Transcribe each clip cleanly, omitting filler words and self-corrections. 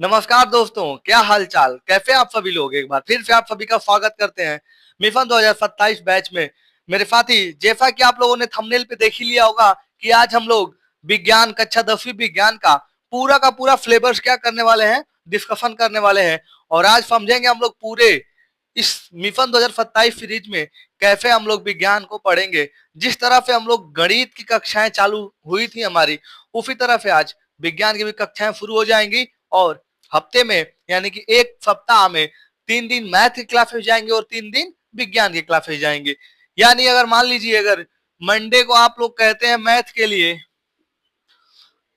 नमस्कार दोस्तों, क्या हाल चाल, कैसे आप सभी लोग। एक बार फिर से आप सभी का स्वागत करते हैं मिशन 2027 बैच में। मेरे साथी, जैसा कि आप लोगों ने थंबनेल पे देख ही लिया होगा कि आज हम लोग विज्ञान कक्षा 10वीं विज्ञान का पूरा फ्लेवर्स क्या करने वाले हैं, डिस्कशन करने वाले हैं। और आज समझेंगे हम लोग पूरे इस मिशन 2027 सीरीज में कैसे हम लोग विज्ञान को पढ़ेंगे। जिस तरह से हम लोग गणित की कक्षाएं चालू हुई थी हमारी, उसी तरह से आज विज्ञान की भी कक्षाएं शुरू हो जाएंगी। और हफ्ते में यानी कि एक सप्ताह में 3 दिन मैथ की क्लासेस जाएंगे और 3 दिन विज्ञान की क्लासेस जाएंगे। यानी अगर मान लीजिए, अगर मंडे को आप लोग कहते हैं मैथ के लिए,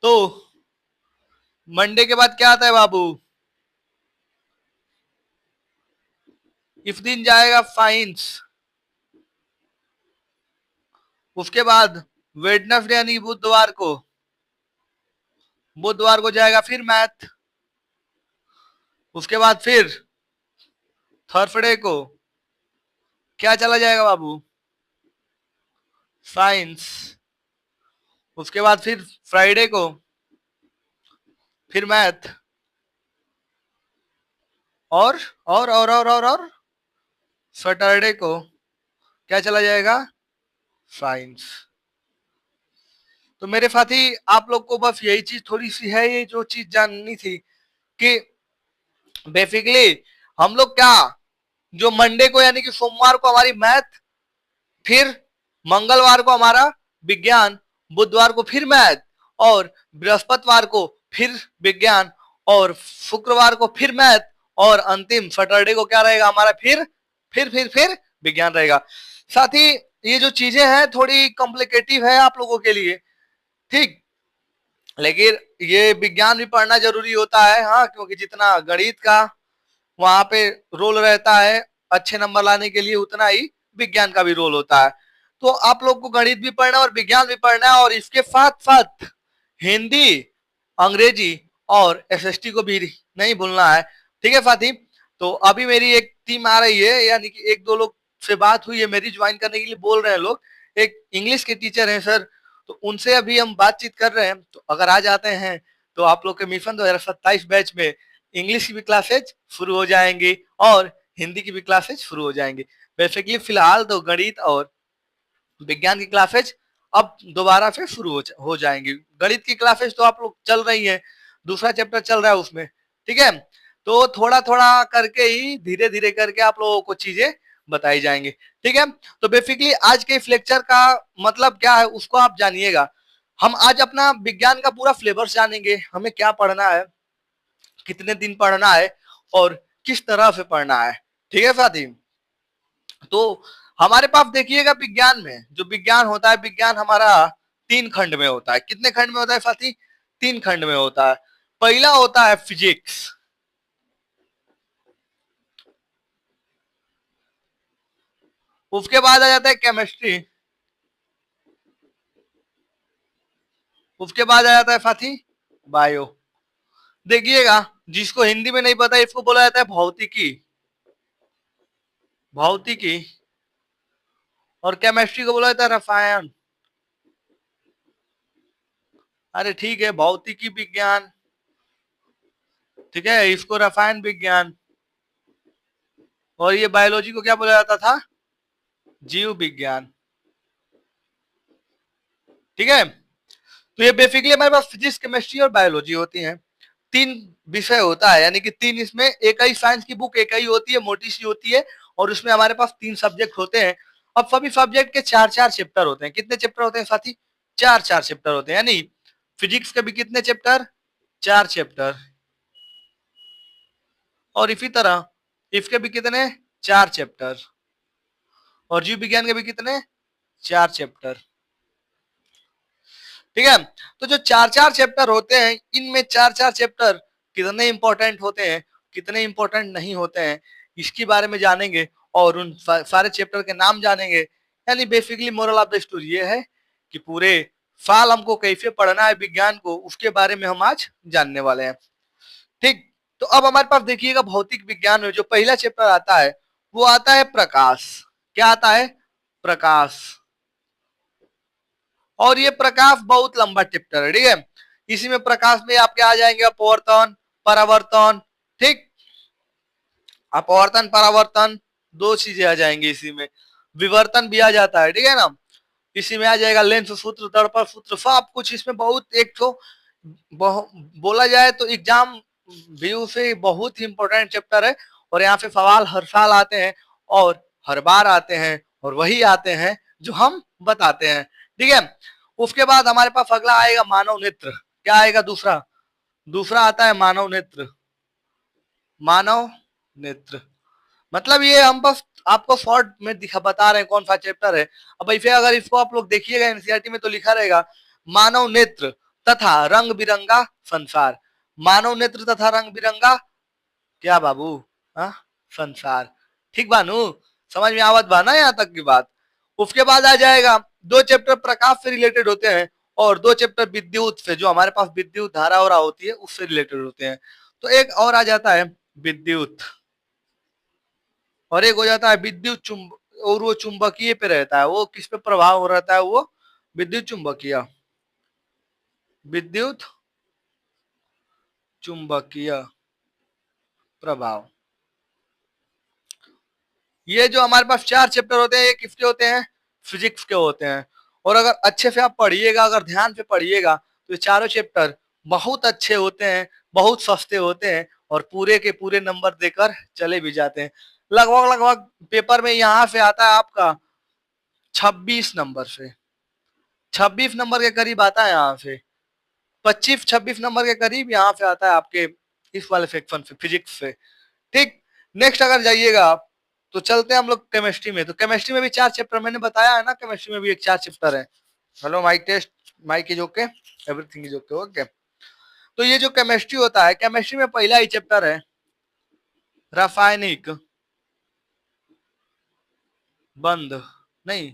तो मंडे के बाद क्या आता है बाबू? इस दिन जाएगा साइंस। उसके बाद वेडनेसडे यानी बुधवार को जाएगा फिर मैथ। उसके बाद फिर थर्सडे को क्या चला जाएगा बाबू? साइंस। उसके बाद फिर फ्राइडे को फिर मैथ। और सैटरडे को क्या चला जाएगा? साइंस। तो मेरे साथी, आप लोग को बस यही चीज थोड़ी सी है, ये जो चीज जाननी थी कि बेसिकली हम लोग क्या, जो मंडे को यानी कि सोमवार को हमारी मैथ, फिर मंगलवार को हमारा विज्ञान, बुधवार को फिर मैथ, और बृहस्पतिवार को फिर विज्ञान, और शुक्रवार को फिर मैथ, और अंतिम सैटरडे को क्या रहेगा हमारा? फिर विज्ञान रहेगा। साथ ही ये जो चीजें हैं थोड़ी कॉम्प्लिकेटिव है आप लोगों के लिए, ठीक, लेकिन ये विज्ञान भी पढ़ना जरूरी होता है, हाँ, क्योंकि जितना गणित का वहां पे रोल रहता है अच्छे नंबर लाने के लिए, उतना ही विज्ञान का भी रोल होता है। तो आप लोग को गणित भी पढ़ना है और विज्ञान भी पढ़ना है, और इसके साथ साथ हिंदी, अंग्रेजी और एसएसटी को भी नहीं भूलना है। ठीक है साथी? तो अभी मेरी एक टीम आ रही है, यानी कि एक दो लोग से बात हुई है मेरी, ज्वाइन करने के लिए बोल रहे हैं लोग। एक इंग्लिश के टीचर हैं सर, तो उनसे अभी हम बातचीत कर रहे हैं। तो अगर आ जाते हैं तो आप लोग के मिशन 2027 बैच में इंग्लिश की भी क्लासेज शुरू हो जाएंगी और हिंदी की भी क्लासेज शुरू हो जाएंगी। बेसिकली फिलहाल तो गणित और विज्ञान की क्लासेज अब दोबारा से शुरू हो जाएंगी। गणित की क्लासेज तो आप लोग चल रही है, दूसरा चैप्टर चल रहा है उसमें, ठीक है? तो थोड़ा थोड़ा करके ही, धीरे धीरे करके आप लोगों को चीजें बताई जाएंगी, ठीक है? तो बेसिकली आज के इस लेक्चर का मतलब क्या है उसको आप जानिएगा। हम आज अपना विज्ञान का पूरा फ्लेवर्स जानेंगे, हमें क्या पढ़ना है, कितने दिन पढ़ना है और किस तरह से पढ़ना है, ठीक है साथी? तो हमारे पास देखिएगा, विज्ञान में जो विज्ञान होता है, विज्ञान हमारा 3 खंड में होता है। कितने खंड में होता है साथी? 3 खंड में होता है। पहला होता है फिजिक्स, उसके बाद आ जाता है केमिस्ट्री, उसके बाद आ जाता है साथी बायो। देखिएगा, जिसको हिंदी में नहीं पता इसको बोला जाता है भौतिकी, भौतिकी। और केमिस्ट्री को बोला जाता है रसायन। अरे ठीक है, भौतिकी विज्ञान, ठीक है, इसको रसायन विज्ञान। और ये बायोलॉजी को क्या बोला जाता था? जीव विज्ञान, ठीक है? तो ये बेसिकली हमारे पास फिजिक्स, केमिस्ट्री और बायोलॉजी होती हैं। 3 विषय होता है, यानी कि 3, इसमें एक ही साइंस की बुक एक ही होती है, मोटी सी होती है, और उसमें हमारे पास 3 सब्जेक्ट होते हैं। अब सभी सब्जेक्ट के 4-4 चैप्टर होते हैं। कितने चैप्टर होते हैं साथी? 4-4 चैप्टर होते हैं। यानी फिजिक्स के भी कितने चैप्टर? 4 चैप्टर। और इसी तरह इसके भी कितने? 4 चैप्टर। और जीव विज्ञान के भी कितने? 4 चैप्टर, ठीक है? तो जो 4-4 चैप्टर होते हैं, इनमें 4-4 चैप्टर कितने इंपॉर्टेंट होते हैं, कितने इंपॉर्टेंट नहीं होते हैं, इसके बारे में जानेंगे और उन सारे चैप्टर के नाम जानेंगे। यानी basically moral of the story ये है कि पूरे साल हमको कैसे पढ़ना है विज्ञान को, उसके बारे में हम आज जानने वाले हैं, ठीक? तो अब हमारे पास देखिएगा, भौतिक विज्ञान में जो पहला चैप्टर आता है वो आता है प्रकाश। क्या आता है? प्रकाश। और ये प्रकाश बहुत लंबा चैप्टर है, ठीक है? इसी में प्रकाश में आपके आ जाएंगे अपवर्तन, परावर्तन, ठीक। अपवर्तन परावर्तन दो चीजें आ जाएंगी इसी में, विवर्तन भी आ जाता है, ठीक है ना। इसी में आ जाएगा लेंस सूत्र, दर्पण सूत्र, सब कुछ इसमें बहुत एक तो बोला जाए तो एग्जाम व्यू से बहुत ही इंपॉर्टेंट चैप्टर है। और यहाँ पे सवाल हर साल आते हैं और हर बार आते हैं और वही आते हैं जो हम बताते हैं, ठीक है। उसके बाद हमारे पास अगला आएगा मानव नेत्र। क्या आएगा दूसरा? दूसरा आता है मानव नेत्र। मानव नेत्र मतलब ये हम बस आपको शॉर्ट में दिखा बता रहे हैं कौन सा चैप्टर है। अब इसे अगर इसको आप लोग देखिएगा एनसीईआरटी में तो लिखा रहेगा मानव नेत्र तथा रंग बिरंगा संसार। मानव नेत्र तथा रंग बिरंगा क्या बाबू? हाँ, संसार, ठीक बानू, समझ में आवत बा ना यहाँ तक की बात। उसके बाद आ जाएगा दो चैप्टर प्रकाश से रिलेटेड होते हैं और दो चैप्टर विद्युत से, जो हमारे पास विद्युत धारा और होती है उससे रिलेटेड होते हैं। तो एक और आ जाता है विद्युत और एक हो जाता है विद्युत चुंब, और वो चुंबकीय पे रहता है। वो किस पे प्रभाव हो रहता है? वो विद्युत चुंबकीय, विद्युत चुंबकीय प्रभाव। ये जो हमारे पास चार चैप्टर होते हैं ये किसके होते हैं? फिजिक्स के होते हैं। और अगर अच्छे से आप पढ़िएगा, अगर ध्यान से पढ़िएगा तो ये चारों चैप्टर बहुत अच्छे होते हैं, बहुत सस्ते होते हैं और पूरे के पूरे नंबर देकर चले भी जाते हैं। लगभग लगभग पेपर में यहाँ से आता है आपका 26 नंबर से, 26 नंबर के करीब आता है यहाँ से, 25-26 नंबर के करीब यहाँ से आता है आपके इस वाले सेक्शन से, फिजिक्स से, ठीक। नेक्स्ट अगर जाइएगा आप तो चलते हैं हम लोग केमिस्ट्री में। तो केमिस्ट्री में भी चार चैप्टर मैंने बताया है ना, केमिस्ट्री में भी एक चार चैप्टर है। Hello mike test, mike is okay, everything is okay, okay. तो ये जो केमिस्ट्री होता है, केमिस्ट्री में पहला ही चैप्टर है रासायनिक बंध, नहीं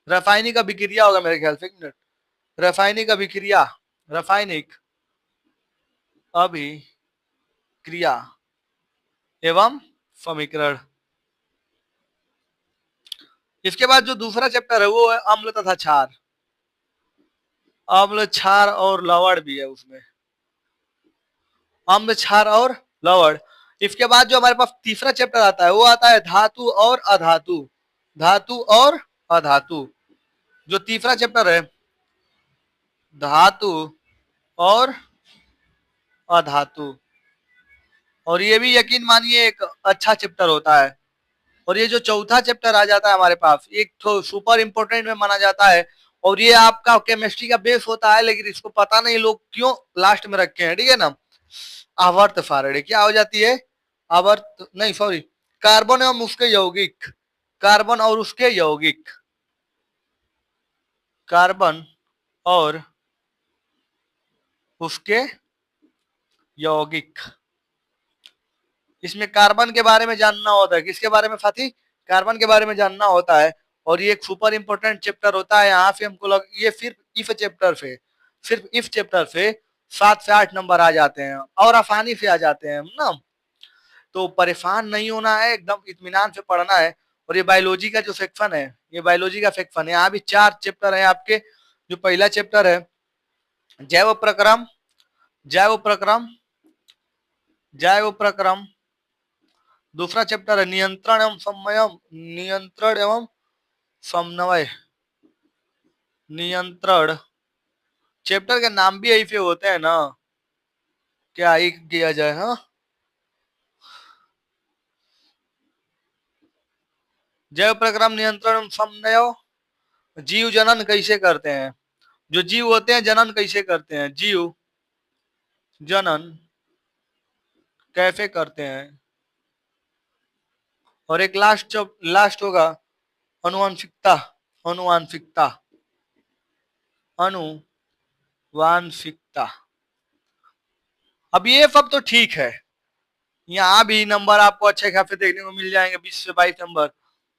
रासायनिक अभिक्रिया होगा मेरे ख्याल से, एक मिनट, रासायनिक अभिक्रिया, रासायनिक अभिक्रिया एवं समीकरण। इसके बाद जो दूसरा चैप्टर है वो है अम्ल तथा क्षार, अम्ल क्षार और लवण भी है उसमें, अम्ल क्षार और लवण। इसके बाद जो हमारे पास तीसरा चैप्टर आता है वो आता है धातु और अधातु, धातु और अधातु। जो तीसरा चैप्टर है धातु और अधातु, और ये भी यकीन मानिए एक अच्छा चैप्टर होता है। और ये जो चौथा चैप्टर आ जाता है हमारे पास, एक तो सुपर इंपोर्टेंट में माना जाता है और ये आपका केमिस्ट्री का बेस होता है, लेकिन इसको पता नहीं लोग क्यों लास्ट में रखे हैं, ठीक है ना। आवर्त सारणी क्या हो जाती है? आवर्त नहीं, सॉरी, कार्बन एवं उसके यौगिक, कार्बन और उसके यौगिक, कार्बन और उसके यौगिक। इसमें कार्बन के बारे में जानना होता है, किसके बारे में साथी? कार्बन के बारे में जानना होता है। और ये एक सुपर इंपोर्टेंट चैप्टर होता है। यहाँ से हमको ये सिर्फ इफ चैप्टर से 7 से 8 नंबर आ जाते हैं और आसानी से आ जाते हैं ना। तो परेशान नहीं होना है, एकदम इत्मीनान से पढ़ना है। और ये बायोलॉजी का जो सेक्शन है, ये बायोलॉजी का सेक्शन है, यहाँ भी 4 चैप्टर है आपके। जो पहला चैप्टर है जैव प्रक्रम, जैव प्रक्रम, जैव प्रक्रम। दूसरा चैप्टर है नियंत्रण एवं समन्वय, नियंत्रण एवं समन्वय, नियंत्रण। चैप्टर के नाम भी ऐसे होते हैं ना, क्या ही किया जाए। हाँ, जैव प्रक्रम, नियंत्रण एवं समन्वय। जीव जनन कैसे करते हैं, जो जीव होते हैं जनन कैसे करते हैं, जीव जनन कैसे करते हैं। और एक लास्ट होगा अनुवांशिकता, अनुवांशिकता, अनुवांशिकता। अब ये सब तो ठीक है, यहाँ भी नंबर आपको अच्छे खासे देखने को मिल जाएंगे, 20 से 22 नंबर।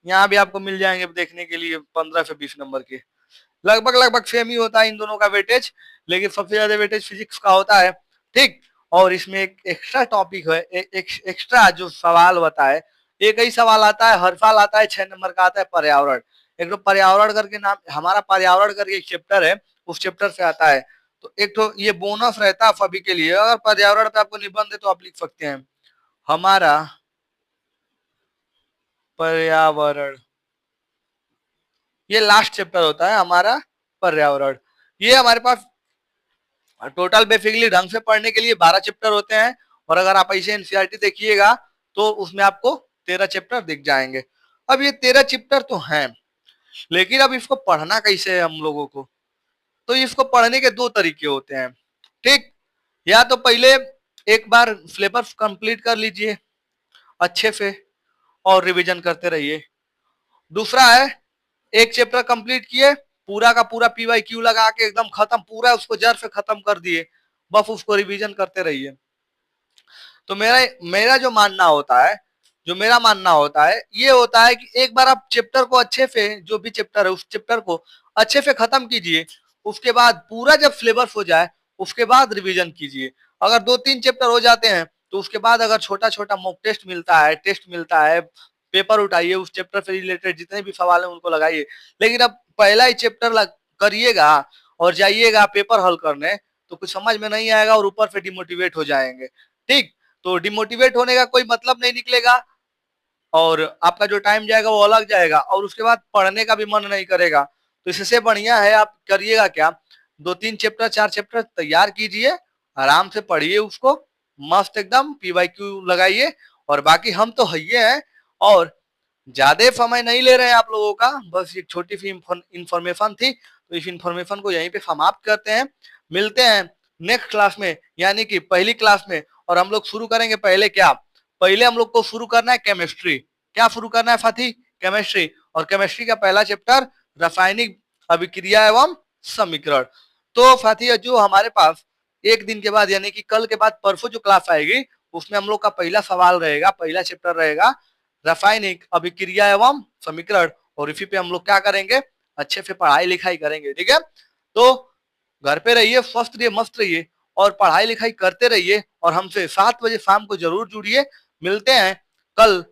यहाँ भी आपको मिल जाएंगे देखने के लिए 15 से 20 नंबर के, लगभग लगभग सेम ही होता है इन दोनों का वेटेज, लेकिन सबसे ज्यादा वेटेज फिजिक्स का होता है, ठीक। और इसमें एक एक्स्ट्रा टॉपिक है, एक्स्ट्रा जो सवाल होता है, एक ही सवाल आता है हर साल आता है, 6 नंबर का आता है पर्यावरण। एक तो पर्यावरण करके नाम, हमारा पर्यावरण करके एक चैप्टर है, उस चैप्टर से आता है। तो एक तो ये बोनस रहता है अभी के लिए। अगर पर्यावरण पे आपको निबंध है तो आप लिख सकते हैं हमारा पर्यावरण। ये लास्ट चैप्टर होता है हमारा पर्यावरण। ये हमारे पास टोटल बेसिकली ढंग से पढ़ने के लिए 12 चैप्टर होते हैं, और अगर आप ऐसे एनसीईआरटी देखिएगा तो उसमें आपको 13 चैप्टर दिख जाएंगे। अब ये 13 चैप्टर तो हैं, लेकिन अब इसको पढ़ना कैसे है हम लोगों को? तो इसको पढ़ने के दो तरीके होते हैं, ठीक। या तो पहले एक बार सिलेबस कंप्लीट कर लीजिए अच्छे से और रिवीजन करते रहिए। दूसरा है एक चैप्टर कंप्लीट किए, पूरा का पूरा पीवाईक्यू लगा के एकदम खत्म, पूरा उसको जड़ से खत्म कर दिए, बस उसको रिवीजन करते रहिए। तो मेरा मेरा जो मानना होता है, जो मेरा मानना होता है ये होता है कि एक बार आप चैप्टर को अच्छे से, जो भी चैप्टर है उस चैप्टर को अच्छे से खत्म कीजिए, उसके बाद पूरा जब सिलेबस हो जाए उसके बाद रिवीजन कीजिए। अगर 2-3 चैप्टर हो जाते हैं तो उसके बाद अगर छोटा छोटा मॉक टेस्ट मिलता है, टेस्ट मिलता है, पेपर उठाइए, उस चैप्टर से रिलेटेड जितने भी सवाल है उनको लगाइए। लेकिन अब पहला ही चैप्टर करिएगा और जाइएगा पेपर हल करने तो कुछ समझ में नहीं आएगा और ऊपर से डिमोटिवेट हो जाएंगे, ठीक। तो डिमोटिवेट होने का कोई मतलब नहीं निकलेगा, और आपका जो टाइम जाएगा वो अलग जाएगा, और उसके बाद पढ़ने का भी मन नहीं करेगा। तो इससे बढ़िया है आप करिएगा क्या, 2-3 चैप्टर 4 चैप्टर तैयार कीजिए, आराम से पढ़िए उसको, मस्त एकदम पीवाईक्यू लगाइए। और बाकी हम तो है हैं, और ज्यादा समय नहीं ले रहे हैं आप लोगों का, बस एक छोटी सी इंफॉर्मेशन थी, तो इस इंफॉर्मेशन को यहीं पे समाप्त करते हैं। मिलते हैं नेक्स्ट क्लास में, यानी कि पहली क्लास में। और हम लोग शुरू करेंगे पहले क्या, पहले हम लोग को शुरू करना है केमिस्ट्री। क्या शुरू करना है साथी? केमिस्ट्री। और केमिस्ट्री का पहला चैप्टर रासायनिक अभिक्रिया एवं समीकरण। तो साथी जो हमारे पास एक दिन के बाद यानी कि कल के बाद परसों जो क्लास आएगी उसमें हम लोग का पहला सवाल रहेगा, पहला चैप्टर रहेगा रासायनिक अभिक्रिया एवं समीकरण। और इसी पे हम लोग क्या करेंगे, अच्छे से पढ़ाई लिखाई करेंगे, ठीक है। तो घर पे रहिए, स्वस्थ रहिए, मस्त रहिए और पढ़ाई लिखाई करते रहिए, और हमसे 7 बजे शाम को जरूर जुड़िए। मिलते हैं कल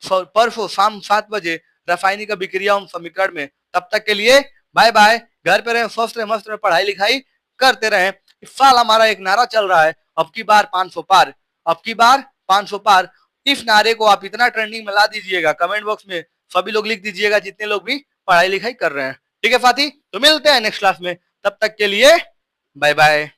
परसों शाम 7 बजे रासायनिक अभिक्रिया एवं समीकरण में। तब तक के लिए बाय बाय। घर पे रहें, स्वस्थ रहें, मस्त रहें, पढ़ाई लिखाई करते रहें। इस साल हमारा एक नारा चल रहा है, अब की बार 500 पार, अब की बार 500 पार। इस नारे को आप इतना ट्रेंडिंग में ला दीजिएगा, कमेंट बॉक्स में सभी लोग लिख दीजिएगा जितने लोग भी पढ़ाई लिखाई कर रहे हैं, ठीक है साथी। तो मिलते हैं नेक्स्ट क्लास में, तब तक के लिए बाय बाय।